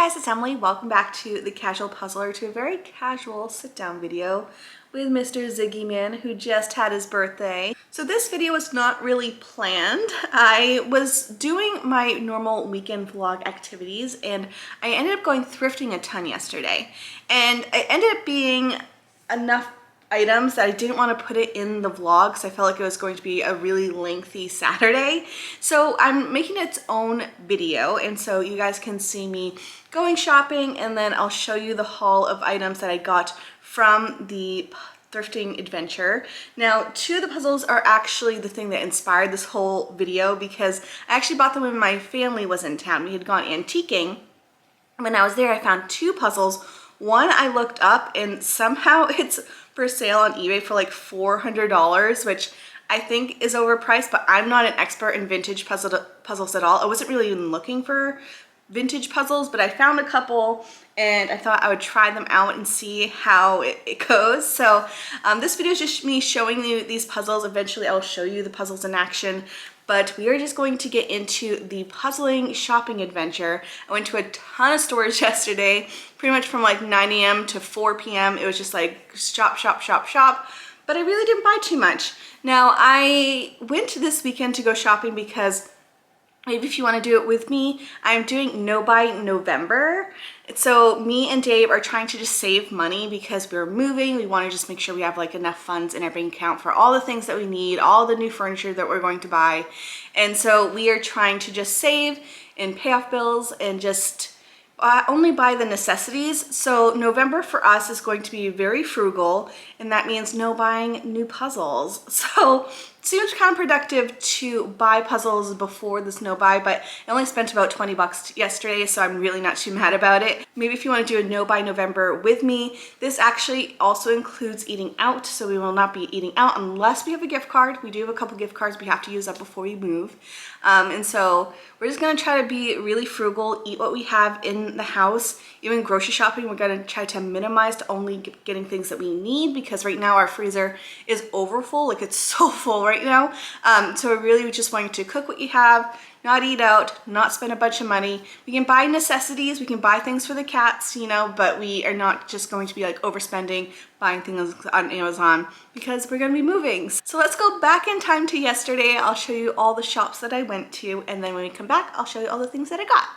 guys, it's Emily. Welcome back to The Casual Puzzler, to a very casual sit-down video with Mr. Ziggy Man, who just had his birthday. So this video was not really planned. I was doing my normal weekend vlog activities and I ended up going thrifting a ton yesterday. And it ended up being enough items that I didn't want to put it in the vlog because I felt like it was going to be a really lengthy Saturday. So I'm making its own video, and so you guys can see me going shopping, and then I'll show you the haul of items that I got from the thrifting adventure. Now, two of the puzzles are actually the thing that inspired this whole video because I actually bought them when my family was in town. We had gone antiquing. When I was there, I found two puzzles. One I looked up and somehow it's for sale on eBay for like $400, which I think is overpriced, but I'm not an expert in vintage puzzles at all. I wasn't really even looking for vintage puzzles, but I found a couple and I thought I would try them out and see how it goes. So this video is just me showing you these puzzles. Eventually I'll show you the puzzles in action, but we are just going to get into the puzzling shopping adventure. I went to a ton of stores yesterday, pretty much from like 9 a.m. to 4 p.m. It was just like shop, shop, shop, shop, but I really didn't buy too much. Now, I went this weekend to go shopping because maybe if you want to do it with me, I'm doing No Buy November. So me and Dave are trying to just save money because we're moving. We want to just make sure we have like enough funds in our bank account for all the things that we need, all the new furniture that we're going to buy. And so we are trying to just save and pay off bills and just only buy the necessities. So November for us is going to be very frugal, and that means no buying new puzzles. So it seems counterproductive to buy puzzles before this no buy, but I only spent about 20 bucks yesterday, so I'm really not too mad about it. Maybe if you want to do a no buy November with me, this actually also includes eating out, so we will not be eating out unless we have a gift card. We do have a couple gift cards we have to use up before we move. And so we're just going to try to be really frugal, eat what we have in the house. Even grocery shopping, we're going to try to minimize to only getting things that we need, because right now our freezer is overfull, like it's so full right now. So we're really just wanting to cook what you have, not eat out, not spend a bunch of money. We can buy necessities, we can buy things for the cats, you know, but we are not just going to be like overspending, buying things on Amazon because we're going to be moving. So let's go back in time to yesterday. I'll show you all the shops that I went to, and then when we come back, I'll show you all the things that I got.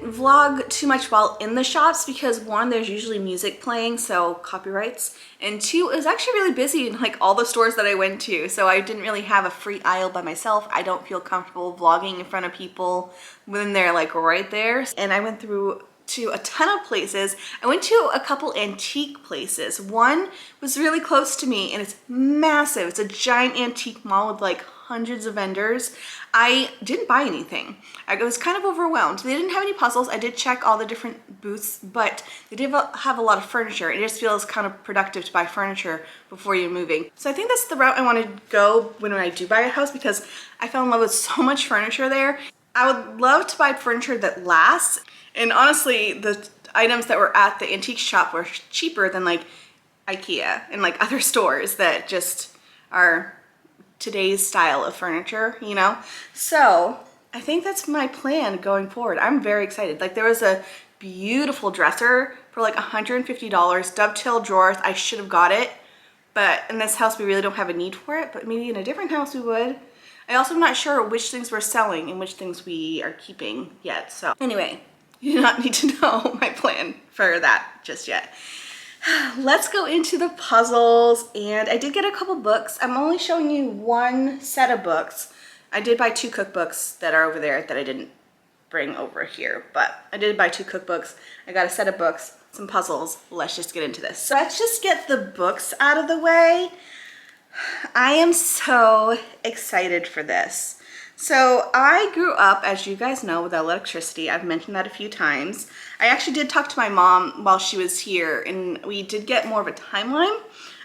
Vlog too much while in the shops because one, there's usually music playing, so copyrights, and two, it was actually really busy in like all the stores that I went to, so I didn't really have a free aisle by myself. I don't feel comfortable vlogging in front of people when they're like right there, and I went through to a ton of places. I went to a couple antique places. One was really close to me and it's massive. It's a giant antique mall with like hundreds of vendors. I didn't buy anything. I was kind of overwhelmed. They didn't have any puzzles. I did check all the different booths, but they did have a lot of furniture. It just feels kind of productive to buy furniture before you're moving. So I think that's the route I want to go when I do buy a house, because I fell in love with so much furniture there. I would love to buy furniture that lasts. And honestly, the items that were at the antique shop were cheaper than like IKEA and like other stores that just are today's style of furniture, you know? So I think that's my plan going forward. I'm very excited. Like, there was a beautiful dresser for like $150, dovetail drawers. I should have got it, but in this house we really don't have a need for it, but maybe in a different house we would. I also am not sure which things we're selling and which things we are keeping yet. So anyway, you do not need to know my plan for that just yet. Let's go into the puzzles. And I did get a couple books. I'm only showing you one set of books. I did buy 2 cookbooks that are over there that I didn't bring over here, but I did buy 2 cookbooks. I got a set of books, some puzzles. Let's just get into this. So let's just get the books out of the way. I am so excited for this. So I grew up, as you guys know, without electricity. I've mentioned that a few times. I actually did talk to my mom while she was here, and we did get more of a timeline.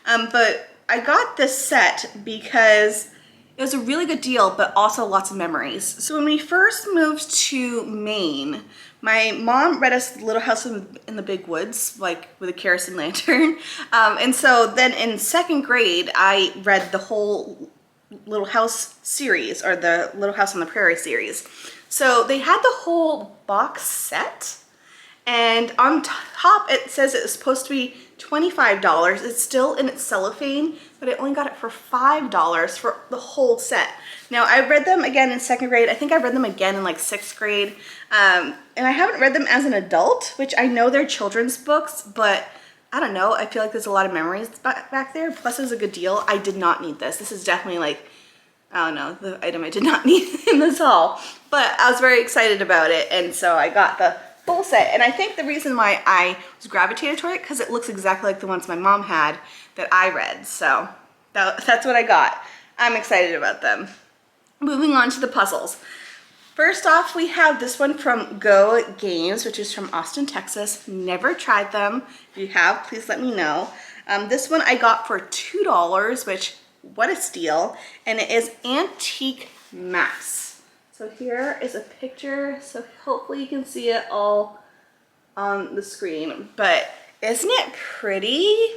But I got this set because it was a really good deal, but also lots of memories. So when we first moved to Maine, my mom read us Little House in the Big Woods, like with a kerosene lantern. And so then in 2nd grade, I read the whole Little House series, or the Little House on the Prairie series. So they had the whole box set, and on top it says it was supposed to be $25. It's still in its cellophane, but I only got it for $5 for the whole set. Now, I read them again in 2nd grade. I think I read them again in like 6th grade. And I haven't read them as an adult, which I know they're children's books, but I don't know. I feel like there's a lot of memories back there. Plus, it was a good deal. I did not need this. This is definitely like, I don't know, the item I did not need in this haul. But I was very excited about it, and so I got the full set. And I think the reason why I was gravitated toward it, because it looks exactly like the ones my mom had that I read. So that's what I got. I'm excited about them. Moving on to the puzzles. First off, we have this one from Go Games, which is from Austin, Texas. Never tried them. If you have, please let me know. This one I got for $2, which, what a steal. And it is antique maps. So here is a picture. So hopefully you can see it all on the screen. But isn't it pretty?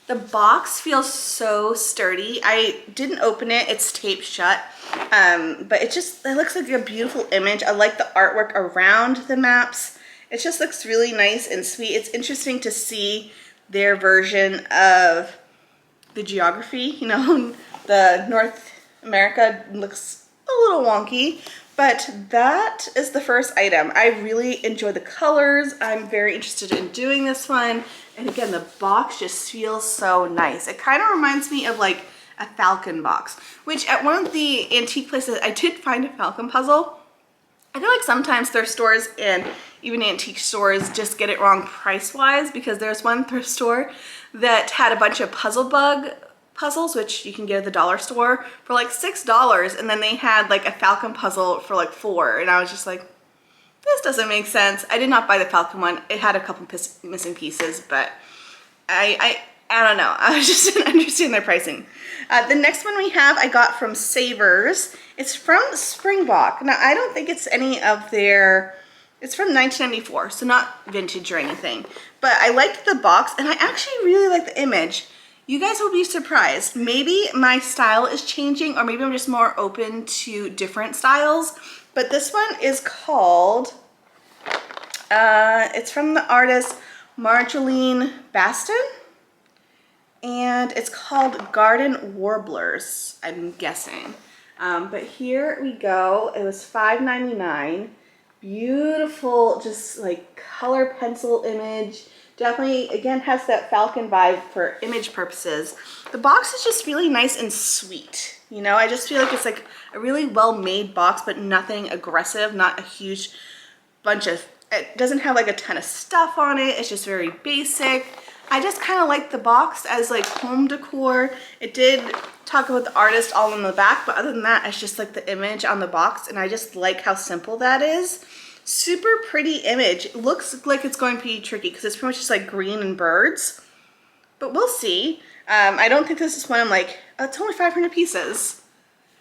The box feels so sturdy. I didn't open it, it's taped shut. But it looks like a beautiful image. I like the artwork around the maps. It just looks really nice and sweet. It's interesting to see their version of the geography. You know, the North America looks a little wonky, but that is the first item. I really enjoy the colors. I'm very interested in doing this one. And again, the box just feels so nice. It kind of reminds me of like a Falcon box, which at one of the antique places, I did find a Falcon puzzle. I feel like sometimes thrift stores and even antique stores just get it wrong price-wise, because there's one thrift store that had a bunch of puzzle bug puzzles, which you can get at the dollar store for like $6, and then they had like a Falcon puzzle for like $4, and I was just like, this doesn't make sense. I did not buy the Falcon one. It had a couple missing pieces, but I don't know. I just didn't understand their pricing. The next one we have, I got from Savers. It's from Springbok. Now, I don't think it's any of their, it's from 1994, so not vintage or anything. But I liked the box, and I actually really like the image. You guys will be surprised. Maybe my style is changing, or maybe I'm just more open to different styles. But this one is called, it's from the artist Marjolein Bastin. And it's called Garden Warblers, I'm guessing. But here we go. It was $5.99. Beautiful, just like color pencil image. Definitely, again, has that Falcon vibe for image purposes. The box is just really nice and sweet. You know, I just feel like it's like a really well-made box, but nothing aggressive, not a huge bunch of It doesn't have like a ton of stuff on it. It's just very basic. I just kind of like the box as like home decor. It did talk about the artist all in the back, but other than that, it's just like the image on the box, and I just like how simple that is. Super pretty image. It looks like it's going to be tricky because it's pretty much just like green and birds, but we'll see. I don't think this is one I'm like, oh, it's only 500 pieces.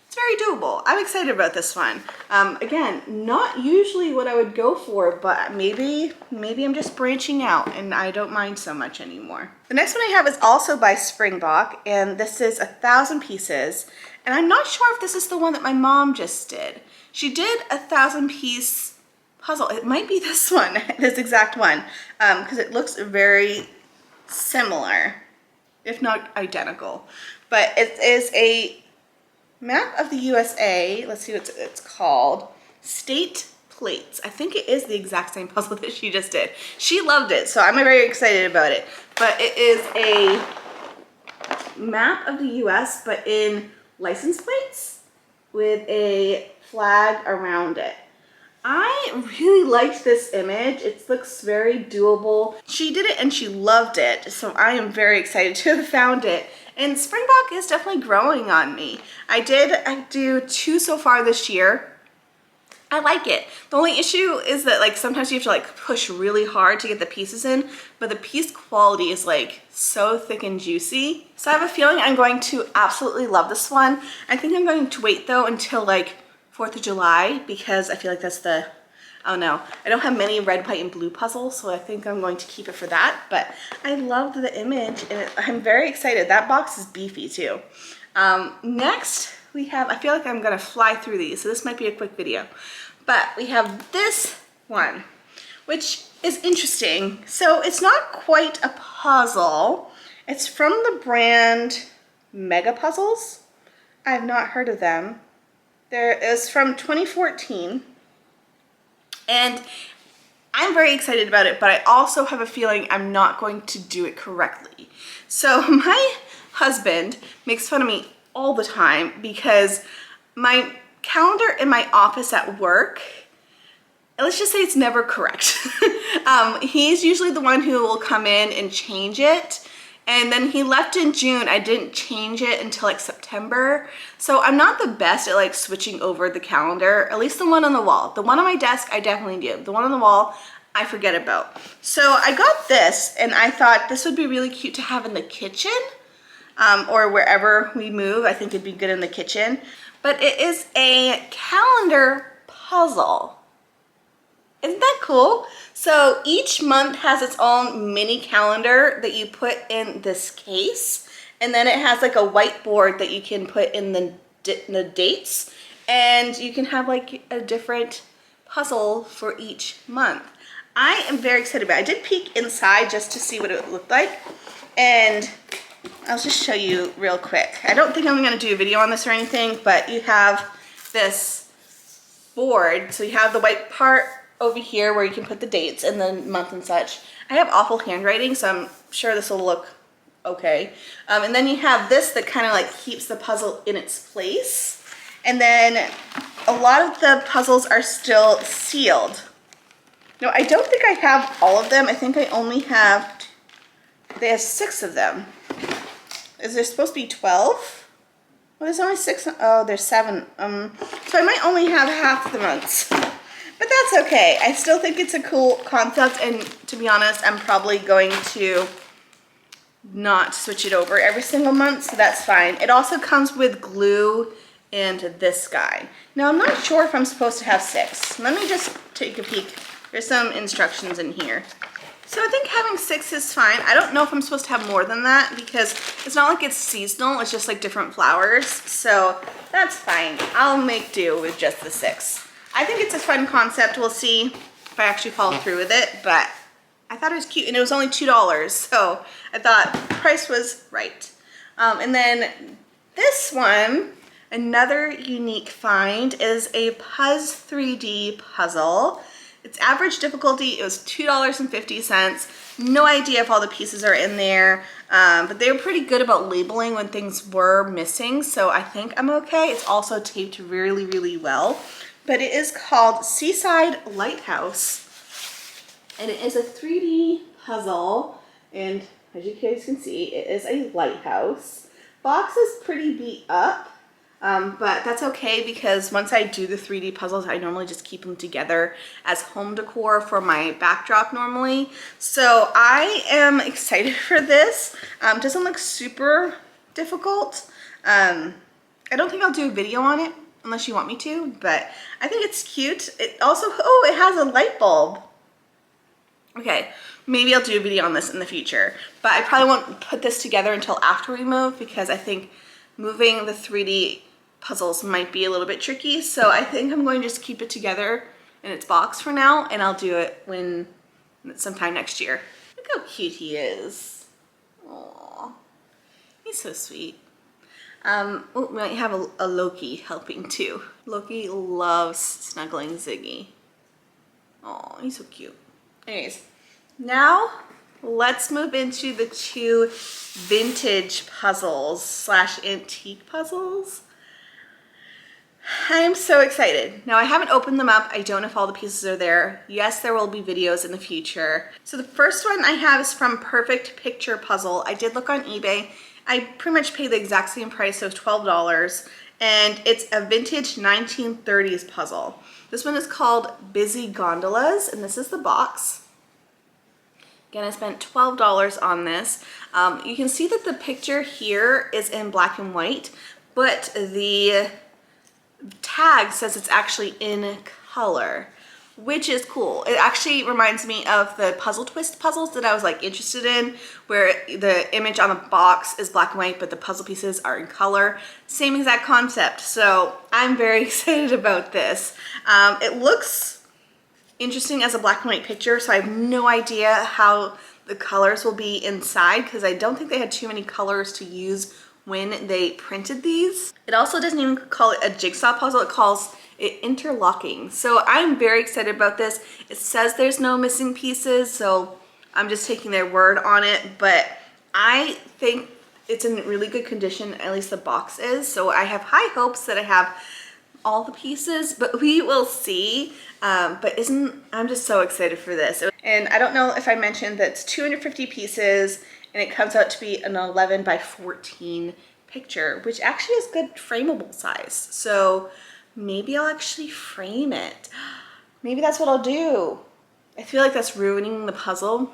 It's very doable. I'm excited about this one. Again, not usually what I would go for, but maybe I'm just branching out and I don't mind so much anymore. The next one I have is also by Springbok, and this is 1,000 pieces. And I'm not sure if this is the one that my mom just did. She did a 1,000-piece puzzle. It might be this one, this exact one, because it looks very similar, if not identical. But it is a map of the USA. Let's see what it's called. State plates. I think it is the exact same puzzle that she just did. She loved it, so I'm very excited about it. But it is a map of the US, but in license plates with a flag around it. I really liked this image. It looks very doable. She did it and she loved it, so I am very excited to have found it. And Springbok is definitely growing on me. I do 2 so far this year. I like it. The only issue is that like sometimes you have to like push really hard to get the pieces in, but the piece quality is like so thick and juicy. So I have a feeling I'm going to absolutely love this one. I think I'm going to wait though until like 4th of July because I feel like that's the, oh no, I don't have many red, white, and blue puzzles, so I think I'm going to keep it for that. But I loved the image, and I'm very excited. That box is beefy too. Next, we have, I feel like I'm gonna fly through these, so this might be a quick video. But we have this one, which is interesting. So it's not quite a puzzle. It's from the brand Mega Puzzles. I have not heard of them. There is from 2014. And I'm very excited about it, but I also have a feeling I'm not going to do it correctly. So my husband makes fun of me all the time because my calendar in my office at work, let's just say it's never correct. He's usually the one who will come in and change it. And then he left in June. I didn't change it until like September. So I'm not the best at like switching over the calendar, at least the one on the wall. The one on my desk, I definitely do. The one on the wall, I forget about. So I got this and I thought this would be really cute to have in the kitchen or wherever we move. I think it'd be good in the kitchen. But it is a calendar puzzle. Isn't that cool? So each month has its own mini calendar that you put in this case. And then it has like a whiteboard that you can put in the dates. And you can have like a different puzzle for each month. I am very excited about it. I did peek inside just to see what it looked like. And I'll just show you real quick. I don't think I'm gonna do a video on this or anything, but you have this board. So you have the white part over here where you can put the dates and the month and such. I have awful handwriting, so I'm sure this will look okay. And then you have this that kind of like keeps the puzzle in its place. And then a lot of the puzzles are still sealed. No, I don't think I have all of them. I think I only have, they have 6 of them. Is there supposed to be 12? Well, there's only 6, oh, there's 7. So I might only have half the months. But that's okay. I still think it's a cool concept, and to be honest, I'm probably going to not switch it over every single month, so that's fine. It also comes with glue and this guy. Now, I'm not sure if I'm supposed to have 6. Let me just take a peek. There's some instructions in here. So I think having 6 is fine. I don't know if I'm supposed to have more than that because it's not like it's seasonal, it's just like different flowers. So that's fine. I'll make do with just the 6. I think it's a fun concept. We'll see if I actually follow through with it, but I thought it was cute and it was only $2. So I thought the price was right. And then this one, another unique find, is a Puzz 3D puzzle. Its average difficulty, it was $2.50. No idea if all the pieces are in there, but they were pretty good about labeling when things were missing, so I think I'm okay. It's also taped really, really well. But it is called Seaside Lighthouse. And it is a 3D puzzle, and as you guys can see, it is a lighthouse. Box is pretty beat up, but that's okay because once I do the 3D puzzles, I normally just keep them together as home decor for my backdrop normally. So I am excited for this. Doesn't look super difficult. I don't think I'll do a video on it unless you want me to, but I think it's cute. It also, oh, it has a light bulb. Okay, maybe I'll do a video on this in the future, but I probably won't put this together until after we move because I think moving the 3D puzzles might be a little bit tricky. So I think I'm going to just keep it together in its box for now, and I'll do it when sometime next year. Look how cute he is. Aww, he's so sweet. Oh, we might have a Loki helping too. Loki loves snuggling Ziggy. Oh, he's so cute. Anyways, now let's move into the two vintage puzzles slash antique puzzles. I am so excited. Now I haven't opened them up. I don't know if all the pieces are there. Yes, there will be videos in the future. So the first one I have is from Perfect Picture Puzzle. I did look on eBay. I pretty much paid the exact same price, so $12. And it's a vintage 1930s puzzle. This one is called Busy Gondolas, and this is the box. Again, I spent $12 on this. You can see that the picture here is in black and white, but the tag says it's actually in color, which is cool. It actually reminds me of the puzzle twist puzzles that I was like interested in, where the image on the box is black and white, but the puzzle pieces are in color. Same exact concept. So I'm very excited about this. It looks interesting as a black and white picture, so I have no idea how the colors will be inside because I don't think they had too many colors to use when they printed these. It also doesn't even call it a jigsaw puzzle, it calls it interlocking. So I'm very excited about this. It says there's no missing pieces, so I'm just taking their word on it, but I think it's in really good condition, at least the box is. So I have high hopes that I have all the pieces, but we will see. But I'm just so excited for this. And I don't know if I mentioned that it's 250 pieces and it comes out to be an 11 by 14 picture, which actually is good frameable size. So maybe I'll actually frame it. Maybe that's what I'll do. I feel like that's ruining the puzzle.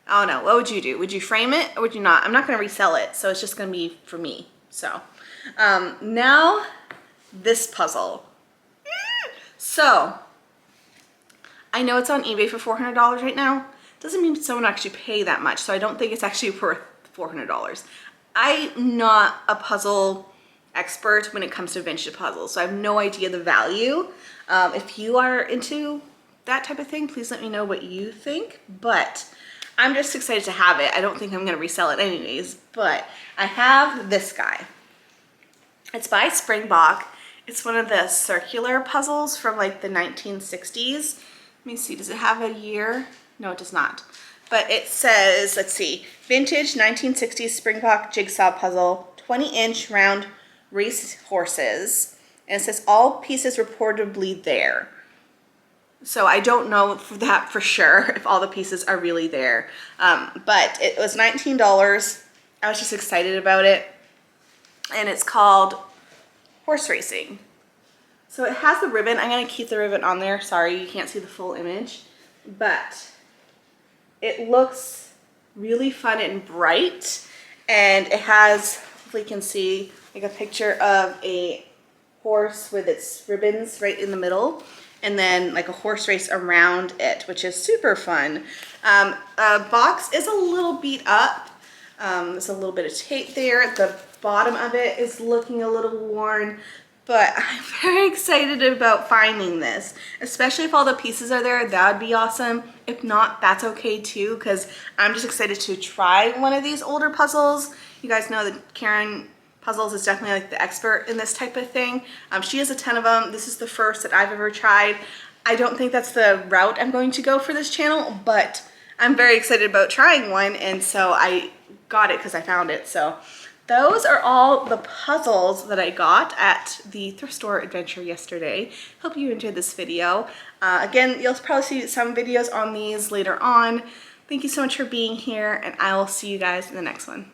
I don't know, what would you do? Would you frame it or would you not? I'm not gonna resell it, so it's just gonna be for me. So now this puzzle. So I know it's on eBay for $400 right now. Doesn't mean someone actually pay that much, so I don't think it's actually worth $400. I'm not a puzzle expert when it comes to vintage puzzles, so I have no idea the value. If you are into that type of thing, please let me know what you think, but I'm just excited to have it. I don't think I'm gonna resell it anyways, but I have this guy. It's by Springbok. It's one of the circular puzzles from like the 1960s. Let me see, does it have a year? No, it does not. But it says, let's see, vintage 1960s Springbok jigsaw puzzle, 20-inch round race horses. And it says all pieces reportedly there. So I don't know that for sure if all the pieces are really there. But it was $19. I was just excited about it. And it's called Horse Racing. So it has the ribbon. I'm gonna keep the ribbon on there. Sorry, you can't see the full image. But it looks really fun and bright. And it has, hopefully you can see, like a picture of a horse with its ribbons right in the middle. And then like a horse race around it, which is super fun. Box is a little beat up. There's a little bit of tape there. The bottom of it is looking a little worn, but I'm very excited about finding this, especially if all the pieces are there. That would be awesome. If not, that's okay too, because I'm just excited to try one of these older puzzles. You guys know that Karen Puzzles is definitely like the expert in this type of thing. She has a ton of them. This is the first that I've ever tried. I don't think that's the route I'm going to go for this channel, but I'm very excited about trying one, and so I got it because I found it. So those are all the puzzles that I got at the thrift store adventure yesterday. Hope you enjoyed this video. Again, you'll probably see some videos on these later on. Thank you so much for being here, and I will see you guys in the next one.